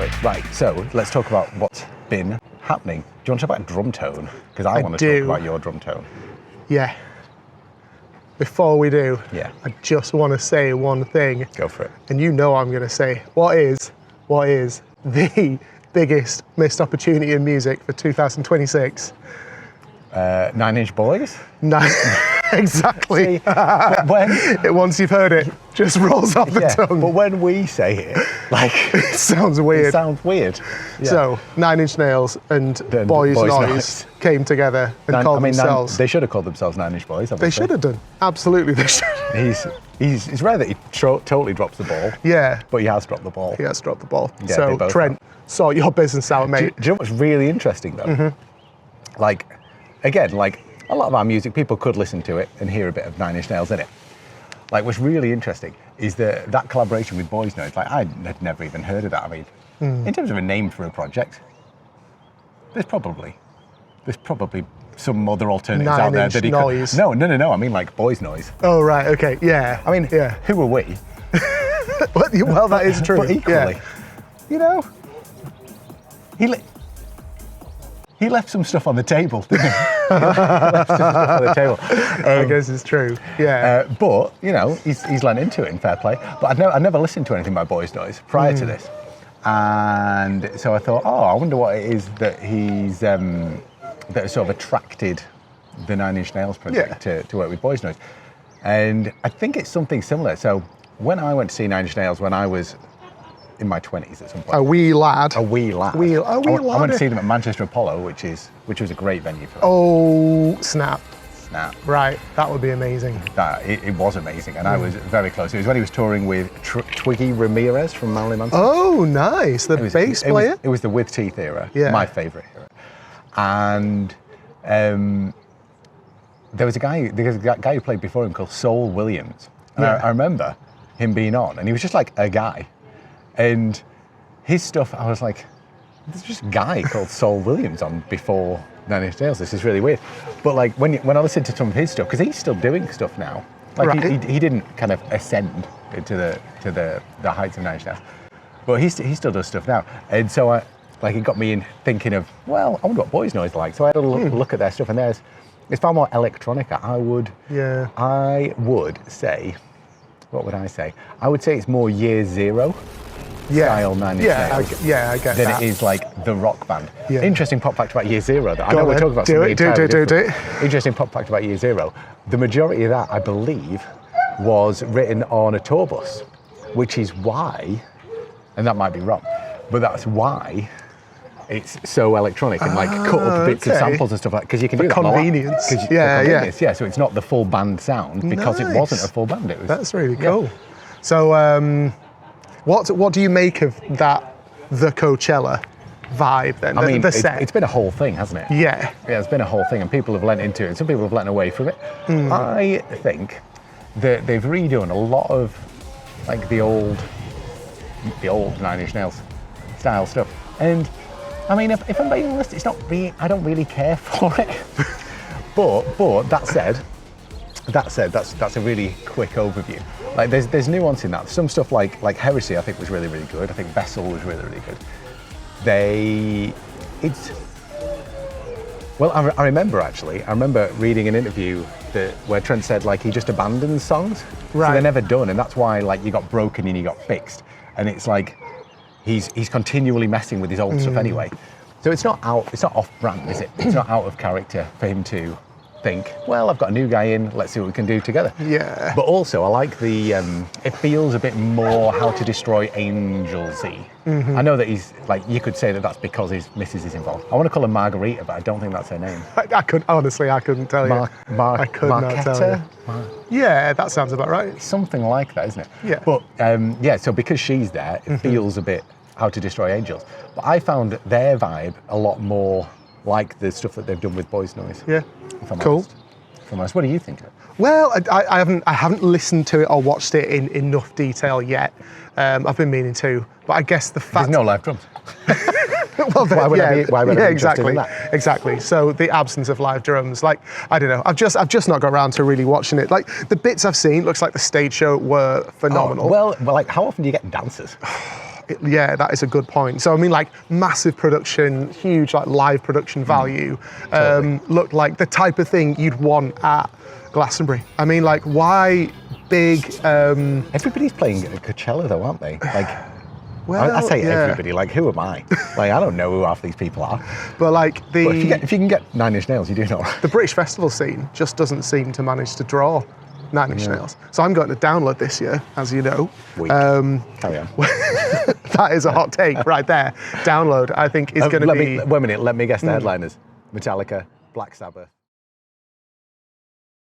story. Right, so let's talk about what's been happening. Do you want to talk about drum tone? Because I want to talk about your drum tone. Yeah. Before we do, yeah, I just want to say one thing. Go for it. And you know I'm going to say, what is the biggest missed opportunity in music for 2026? 9-inch Boys? No, exactly. See, once you've heard it, just rolls off the tongue. But when we say it, like it sounds weird. It sounds weird. Yeah. So 9-inch Nails and Boys Noize came together and called themselves. They should have called themselves 9-inch Boys. Obviously. They should have done. Absolutely, they should. It's rare that he totally drops the ball. Yeah. But he has dropped the ball. He has dropped the ball. Yeah, so Trent, sort your business out, mate. Do you know what's really interesting though? Mm-hmm. Like, again, like a lot of our music, people could listen to it and hear a bit of 9-inch Nails in it. Like, what's really interesting is that collaboration with Boys Noize. Like, I had never even heard of that. I mean, in terms of a name for a project, there's probably some other alternatives out there that he Noise. could. No. I mean, like Boys Noize. Oh right, okay, yeah. I mean, who are we? Well, that is true. But equally, you know, he left some stuff on the table, didn't he? I guess it's true. Yeah. But you know, he's lent into it in fair play. But I'd never listened to anything by Boys Noize prior to this, and so I thought, I wonder what it is that he's that sort of attracted the 9-inch Nails project to work with Boys Noize, and I think it's something similar. So when I went to see 9-inch Nails when I was in my 20s at some point. A wee lad. I went to see them at Manchester Apollo, which was a great venue for them. Oh, snap. Right, that would be amazing. It was amazing, and I was very close. It was when he was touring with Twiggy Ramirez from Marilyn Manson. Oh, nice, the bass player? It was the With Teeth era, my favourite era. And there was a guy who played before him called Saul Williams. And I remember him being on, and he was just like a guy. And his stuff, I was like, there's just a guy called Saul Williams on before 9-inch Nails. This is really weird. But like when I listened to some of his stuff, because he's still doing stuff now. Like he didn't kind of ascend to the heights of 9-inch Nails, but he still does stuff now. And so it got me in thinking of, well, I wonder what Boys Noize like. So I had a look at their stuff, and it's far more electronica. I would say, what would I say? I would say it's more Year Zero. Style 9-inch Nails. I get than that. it is like the rock band. Yeah. Interesting pop fact about Year Zero though. I know we're talking about something entirely different. Interesting pop fact about Year Zero. The majority of that, I believe, was written on a tour bus, which is why, and that might be wrong, but that's why it's so electronic and like cut up bits of samples and stuff like that, because you can do that convenience. Yeah. So it's not the full band sound because it wasn't a full band. It was. That's really cool. So. What do you make of that, the Coachella vibe then? I mean, the set? It's been a whole thing, hasn't it? Yeah. Yeah, it's been a whole thing, and people have lent into it, and some people have lent away from it. I think that they've redone a lot of like the old 9-inch Nails style stuff. And I mean, if I'm being honest, it's not me. I don't really care for it. but that said, that's a really quick overview. Like there's nuance in that. Some stuff like Heresy, I think was really, really good. I think Vessel was really, really good. I remember reading an interview where Trent said like he just abandons songs. Right. So they're never done, and that's why like you got Broken and you got Fixed. And it's like he's continually messing with his old stuff anyway. So it's not off brand, is it? It's not out of character for him to think, well, I've got a new guy in, let's see what we can do together. Yeah. But also I like the it feels a bit more How to Destroy Angels-y. I know that he's like, you could say that that's because his missus is involved. I want to call her Margarita, but I don't think that's her name. I couldn't tell you. I could not tell you. Yeah, that sounds about right. Something like that, isn't it? Yeah. But so because she's there, it feels a bit How to Destroy Angels. But I found their vibe a lot more like the stuff that they've done with Boys Noize. Yeah. Cool. What do you think of it? Well, I haven't listened to it or watched it in enough detail yet. I've been meaning to, but I guess the fact there's no live drums. Well, why would I be interested in that? Exactly. So the absence of live drums, like I don't know, I've just not got around to really watching it. Like the bits I've seen, looks like the stage show were phenomenal. Well, like how often do you get dancers? Yeah, that is a good point. So I mean, like massive production, huge like live production value, looked like the type of thing you'd want at Glastonbury. I mean, like why big? Everybody's playing at Coachella though, aren't they? Like, Well, I say yeah. everybody. Like, who am I? Like, I don't know who half these people are. But like But if you can get Nine Inch Nails, you do know. the British festival scene just doesn't seem to manage to draw Nine Inch Nails. So I'm going to download this year, as you know. Carry on. That is a hot take right there. Download, I think, is going to be. Wait a minute. Let me guess the headliners: Metallica, Black Sabbath.